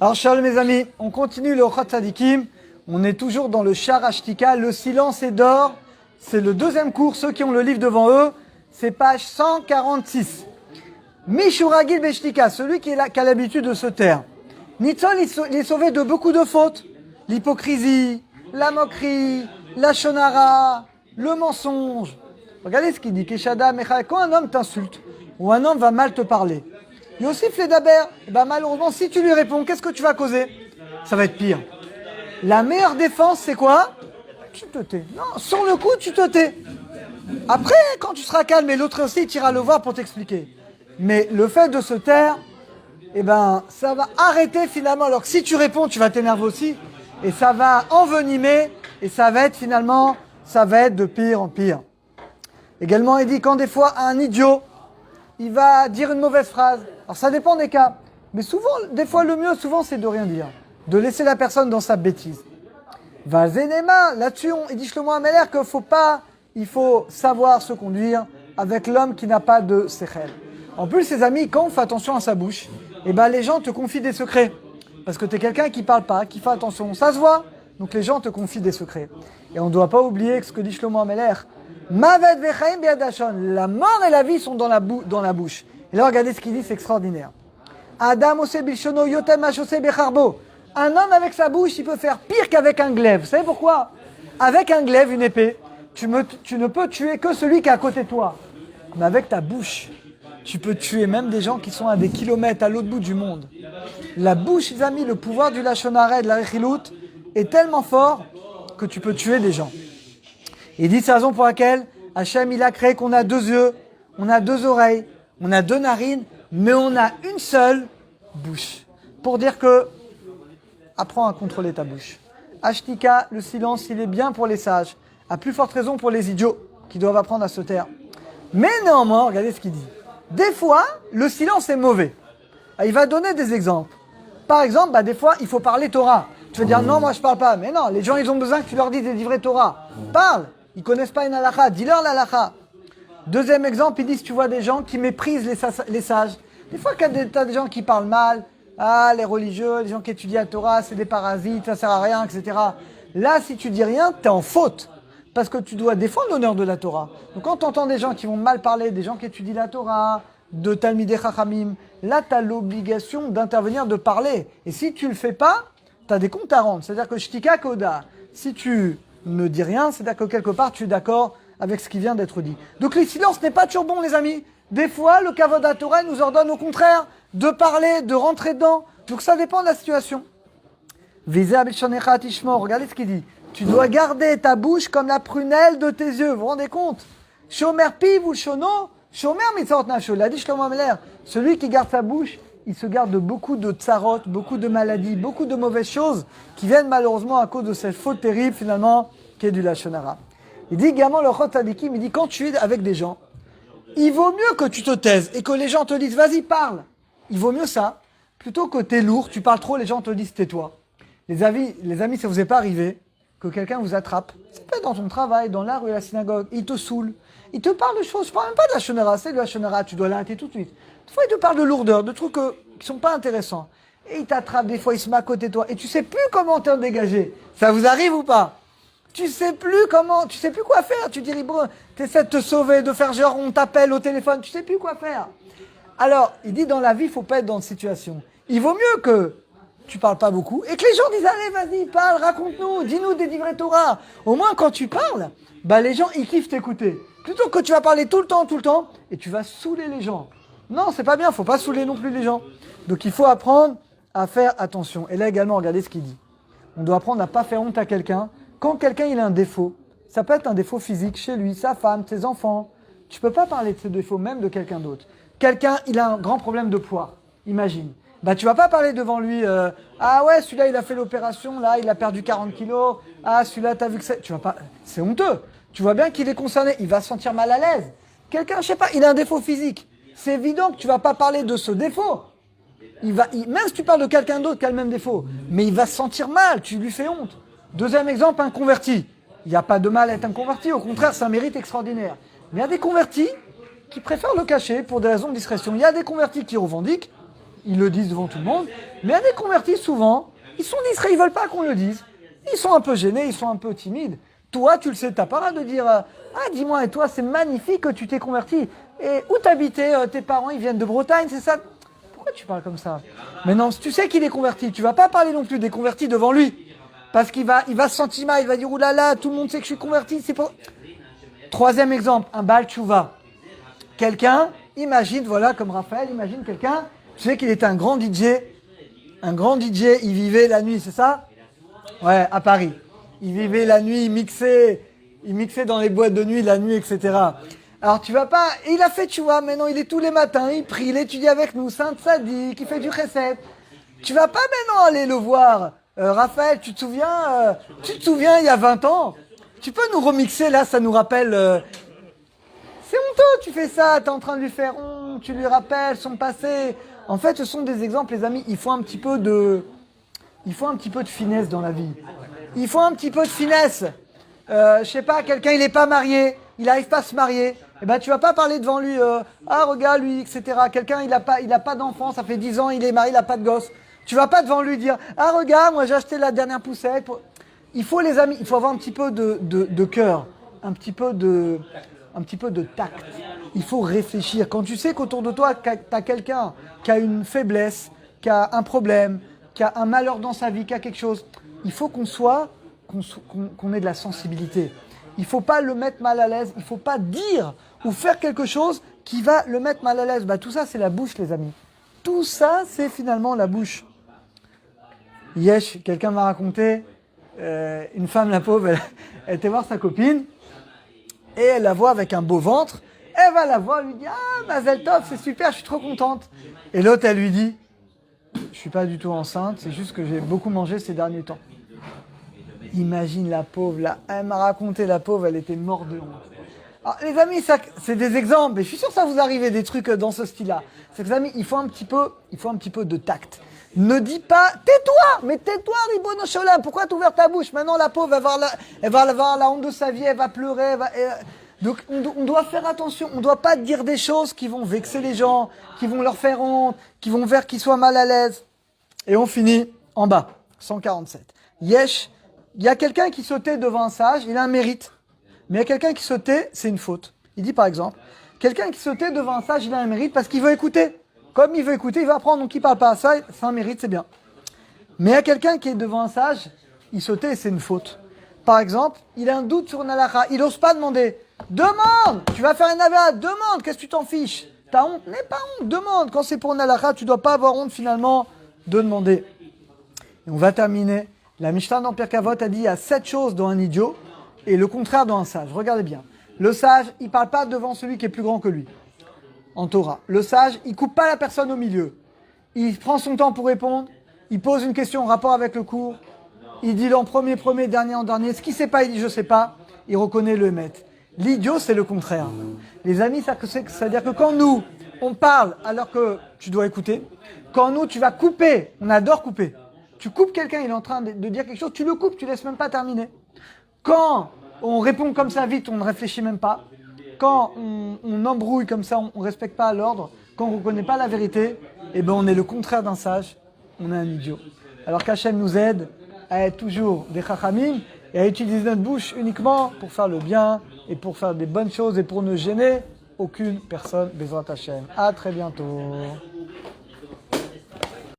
Alors, shalom mes amis, on continue le Ochot Tzadikim. On est toujours dans le Shar Hashtika, le silence est d'or. C'est le deuxième cours, ceux qui ont le livre devant eux, c'est page 146. Mishuragil Beshtika, celui qui a l'habitude de se taire. Nitzol, il est sauvé de beaucoup de fautes. L'hypocrisie, la moquerie, la shonara, le mensonge. Regardez ce qu'il dit. Keshada Mecha, quand un homme t'insulte, ou un homme va mal te parler, Yossif Ledaber, malheureusement, si tu lui réponds, qu'est-ce que tu vas causer? Ça va être pire. La meilleure défense, c'est quoi? Tu te tais. Non, sur le coup, tu te tais. Après, quand tu seras calme, et l'autre aussi, tu iras le voir pour t'expliquer. Mais le fait de se taire, ça va arrêter finalement. Alors que si tu réponds, tu vas t'énerver aussi. Et ça va envenimer. Et ça va être finalement, ça va être de pire en pire. Également, il dit quand des fois, un idiot, il va dire une mauvaise phrase. Alors ça dépend des cas. Mais souvent, des fois, le mieux, souvent, c'est de rien dire. De laisser la personne dans sa bêtise. Vazenema, là-dessus, il dit Shlomo Ameler il faut savoir se conduire avec l'homme qui n'a pas de sechel. En plus, ses amis, quand on fait attention à sa bouche, les gens te confient des secrets. Parce que tu es quelqu'un qui parle pas, qui fait attention. Ça se voit. Donc les gens te confient des secrets. Et on ne doit pas oublier ce que dit Shlomo Ameler. Mavet vechaim biadashon. La mort et la vie sont dans la bouche. Et là, regardez ce qu'il dit, c'est extraordinaire. Adam ose bilshono yotem ashose becharbo. Un homme avec sa bouche, il peut faire pire qu'avec un glaive. Vous savez pourquoi? Avec un glaive, une épée, tu ne peux tuer que celui qui est à côté de toi. Mais avec ta bouche, tu peux tuer même des gens qui sont à des kilomètres à l'autre bout du monde. La bouche, les amis, le pouvoir du lashon hara et de la rechilut est tellement fort que tu peux tuer des gens. Il dit c'est la raison pour laquelle Hachem il a créé qu'on a 2 yeux, on a 2 oreilles, on a 2 narines, mais on a une seule bouche. Pour dire que apprends à contrôler ta bouche. Ashtika, le silence, il est bien pour les sages. À plus forte raison pour les idiots qui doivent apprendre à se taire. Mais néanmoins, regardez ce qu'il dit. Des fois, le silence est mauvais. Il va donner des exemples. Par exemple, des fois, il faut parler Torah. Tu vas dire non, moi je parle pas. Mais non, les gens, ils ont besoin que tu leur dises des livrets Torah. Parle. Ils connaissent pas une halakha. Dis-leur la halakha. Deuxième exemple, il dit si tu vois des gens qui méprisent les sages. Des fois, tu as des gens qui parlent mal. Ah, les religieux, les gens qui étudient la Torah, c'est des parasites, ça sert à rien, etc. Là, si tu dis rien, tu es en faute. Parce que tu dois défendre l'honneur de la Torah. Donc quand tu entends des gens qui vont mal parler, des gens qui étudient la Torah, de Talmidei Chachamim, là, tu as l'obligation d'intervenir, de parler. Et si tu le fais pas, tu as des comptes à rendre. C'est-à-dire que Shtika Koda, si tu ne dis rien, c'est-à-dire que quelque part, tu es d'accord avec ce qui vient d'être dit. Donc le silence n'est pas toujours bon, les amis. Des fois, le Kavod HaTorah nous ordonne au contraire de parler, de rentrer dedans. Donc ça dépend de la situation. Regardez ce qu'il dit. Tu dois garder ta bouche comme la prunelle de tes yeux. Vous vous rendez compte? Shomer piv ou shono, shomer mitzvot nafsho. Il a dit Shlomo Ameler, celui qui garde sa bouche, il se garde de beaucoup de tsarot, beaucoup de maladies, beaucoup de mauvaises choses qui viennent malheureusement à cause de cette faute terrible finalement qui est du lashon hara. Il dit également le Ochot Tzadikim, il dit quand tu es avec des gens, il vaut mieux que tu te taises et que les gens te disent vas-y parle. Il vaut mieux ça, plutôt que t'es lourd, tu parles trop, les gens te disent tais-toi. Les amis, ça vous est pas arrivé que quelqu'un vous attrape, c'est pas dans ton travail, dans la rue, à la synagogue, il te saoule, il te parle de choses, je parle même pas de la lashon hara, c'est de la lashon hara, tu dois l'arrêter tout de suite. Des fois, il te parle de lourdeur, de trucs qui sont pas intéressants. Et il t'attrape, des fois, il se met à côté de toi, et tu sais plus comment t'en dégager. Ça vous arrive ou pas? Tu sais plus quoi faire. Tu dis, bon, t'essaies de te sauver, de faire genre, on t'appelle au téléphone, tu sais plus quoi faire. Alors, il dit, dans la vie, il faut pas être dans une situation. Il vaut mieux que tu parles pas beaucoup et que les gens disent, allez, vas-y, parle, raconte-nous, dis-nous des livrets Torah. Au moins, quand tu parles, les gens, ils kiffent t'écouter. Plutôt que tu vas parler tout le temps, et tu vas saouler les gens. Non, c'est pas bien, faut pas saouler non plus les gens. Donc, il faut apprendre à faire attention. Et là, également, regardez ce qu'il dit. On doit apprendre à pas faire honte à quelqu'un. Quand quelqu'un il a un défaut, ça peut être un défaut physique chez lui, sa femme, ses enfants. Tu peux pas parler de ce défaut même de quelqu'un d'autre. Quelqu'un, il a un grand problème de poids, imagine. Tu vas pas parler devant lui, ah ouais, celui-là il a fait l'opération, là il a perdu 40 kilos, ah celui-là t'as vu que c'est... Tu vas pas... C'est honteux. Tu vois bien qu'il est concerné, il va se sentir mal à l'aise. Quelqu'un, je sais pas, il a un défaut physique. C'est évident que tu vas pas parler de ce défaut. Même si tu parles de quelqu'un d'autre qui a le même défaut, mais il va se sentir mal, tu lui fais honte. Deuxième exemple, un converti. Il n'y a pas de mal à être un converti, au contraire, c'est un mérite extraordinaire. Mais il y a des convertis qui préfèrent le cacher pour des raisons de discrétion. Il y a des convertis qui revendiquent, ils le disent devant tout le monde. Mais il y a des convertis, souvent, ils sont discrets, ils veulent pas qu'on le dise. Ils sont un peu gênés, ils sont un peu timides. Toi, tu le sais, t'as pas le de dire ah, dis-moi, et toi, c'est magnifique que tu t'es converti. Et où t'habitais tes parents, ils viennent de Bretagne, c'est ça? Pourquoi tu parles comme ça? Mais non, si tu sais qu'il est converti, tu vas pas parler non plus des convertis devant lui. Parce qu'il va se sentir mal, il va dire oulala, tout le monde sait que je suis converti, c'est pas. Troisième exemple, un Baal Tchouva. Quelqu'un, imagine, voilà, comme Raphaël, imagine quelqu'un, tu sais qu'il était un grand DJ, il vivait la nuit, c'est ça? Ouais, à Paris. Il vivait la nuit, il mixait dans les boîtes de nuit la nuit, etc. Alors tu vas pas, et il a fait, tu vois, maintenant il est tous les matins, il prie, il étudie avec nous, Sainte Sadique, il fait du chesed. Tu vas pas maintenant aller le voir. Raphaël, tu te souviens il y a 20 ans? Tu peux nous remixer là, ça nous rappelle... C'est honteux, tu fais ça, tu es en train de lui faire honte, tu lui rappelles son passé. En fait, ce sont des exemples, les amis, il faut un petit peu de finesse dans la vie. Il faut un petit peu de finesse. Je sais pas, quelqu'un, il n'est pas marié, il n'arrive pas à se marier. Eh ben, tu vas pas parler devant lui, ah, regarde lui, etc. Quelqu'un, il a pas d'enfant, ça fait 10 ans, il est marié, il n'a pas de gosse. Tu vas pas devant lui dire, ah, regarde, moi j'ai acheté la dernière poussette. Il faut, les amis, il faut avoir un petit peu de cœur, un petit peu de tact. Il faut réfléchir. Quand tu sais qu'autour de toi, tu as quelqu'un qui a une faiblesse, qui a un problème, qui a un malheur dans sa vie, qui a quelque chose, il faut qu'on ait de la sensibilité. Il ne faut pas le mettre mal à l'aise. Il ne faut pas dire ou faire quelque chose qui va le mettre mal à l'aise. Bah, tout ça, c'est la bouche, les amis. Tout ça, c'est finalement la bouche. Yesh, quelqu'un m'a raconté, une femme, la pauvre, elle était voir sa copine, et elle la voit avec un beau ventre, elle va la voir, elle lui dit « Ah, Mazel Tov, c'est super, je suis trop contente ». Et l'autre, elle lui dit « Je suis pas du tout enceinte, c'est juste que j'ai beaucoup mangé ces derniers temps ». Imagine la pauvre, là, elle m'a raconté, la pauvre, elle était morte de honte. Alors, les amis, ça, c'est des exemples, mais je suis sûr que ça vous arrive des trucs dans ce style-là. C'est que les amis, il faut un petit peu de tact. Ne dis pas, tais-toi, mais tais-toi, Ribono Sholem, pourquoi tu ouvres ta bouche? Maintenant, la pauvre, elle va avoir la honte de sa vie, elle va pleurer, Donc, on doit faire attention, on ne doit pas dire des choses qui vont vexer les gens, qui vont leur faire honte, qui vont faire qu'ils soient mal à l'aise. Et on finit en bas, 147. Yesh, il y a quelqu'un qui sautait devant un sage, il a un mérite. Mais il y a quelqu'un qui sautait, c'est une faute. Il dit par exemple, quelqu'un qui sautait devant un sage, il a un mérite parce qu'il veut écouter. Comme il veut écouter, il va apprendre, donc il ne parle pas à ça, c'est un mérite, c'est bien. Mais il y a quelqu'un qui est devant un sage, il sautait et c'est une faute. Par exemple, il a un doute sur une halakha, il n'ose pas demander. Demande, tu vas faire une avera, demande, qu'est-ce que tu t'en fiches? T'as honte? N'aie pas honte, demande. Quand c'est pour une halakha, tu ne dois pas avoir honte finalement de demander. Et on va terminer. La Mishnah dans Pirkei Avot a dit il y a 7 choses dans un idiot et le contraire dans un sage. Regardez bien. Le sage, il ne parle pas devant celui qui est plus grand que lui. En Torah. Le sage, il ne coupe pas la personne au milieu. Il prend son temps pour répondre. Il pose une question en rapport avec le cours. Il dit en premier, dernier en dernier. Ce qu'il ne sait pas, il dit je ne sais pas. Il reconnaît le maître. L'idiot, c'est le contraire. Les amis, ça veut dire que quand nous, on parle alors que tu dois écouter, quand nous, tu vas couper, on adore couper. Tu coupes quelqu'un, il est en train de dire quelque chose, tu le coupes, tu ne laisses même pas terminer. Quand on répond comme ça vite, on ne réfléchit même pas. Quand on embrouille comme ça, on ne respecte pas l'ordre. Quand on ne reconnaît pas la vérité, eh ben on est le contraire d'un sage, on est un idiot. Alors qu'Hachem nous aide à être toujours des chachamim et à utiliser notre bouche uniquement pour faire le bien et pour faire des bonnes choses et pour ne gêner aucune personne. Bezrat Hachem. À très bientôt.